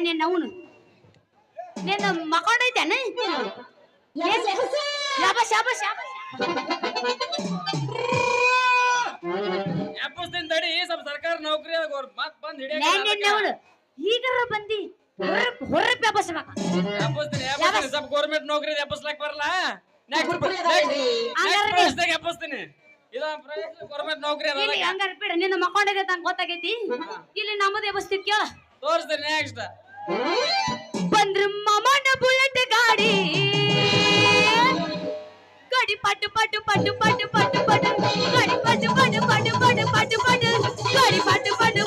ನಿನ್ನ ಅವನು ನಿನ್ನ ಮಕ್ಕೊಂಡೈತೇನ ಶಾಬಾಸ್ ಶಾಬಾಸ್ ಶಾಬಾಸ್ ಎಪ್ಪಸ್ತೀನಿ ತಡಿ ಸ್ವಲ್ಪ ಸರ್ಕಾರ ನೌಕರಿ ಮತ್ ಬಂದ್ ನಿನ್ನವಳು ಈಗರ ಬಂದಿ ಹೊರಪ್ ಎಬ್ಬಸ್ಬೇಕು ಎಪ್ಪಸ್ತೀನಿ ಸ್ವಲ್ಪ ಗೌರ್ಮೆಂಟ್ ನೌಕರಿ ಎಪ್ಪಸ್ಲಾಕ್ ಬರಲ್ಲ ನೆಕ್ಸ್ಟ್ ಎಪ್ಪಸ್ತೀನಿ ಇದು ಗೌರ್ಮೆಂಟ್ ನೌಕರಿ ಅದ ಹಂಗಾರ ಬಿಡ ನಿನ್ನ ಮಕ್ಕೊಂಡೈತೆ ಅಂತ ಗೊತ್ತಾಗೈತಿ ಇಲ್ಲಿ ನಮ್ಮದು ಎಬ್ಬಸ್ತೀವಿ ಕೇಳ ತೋರಿಸ್ತೀನಿ ನೆಕ್ಸ್ಟ್ ಬಂದ್ರ ಮಾಮನ ಬುಲೆಟ್ ಗಾಡಿ ಗಾಡಿ ಪಟ್ಟು ಪಟ್ಟು ಪಟ್ಟು ಪಟ್ಟು ಪಟ್ಟು ಪಟ್ಟು ಗಾಡಿ ಪಟ್ಟು ಪಟ್ಟು ಪಟ್ಟು ಪಟ್ಟು ಪಟ್ಟು ಪಟ್ಟು ಗಾಡಿ ಪಟ್ಟು ಪಟ್ಟು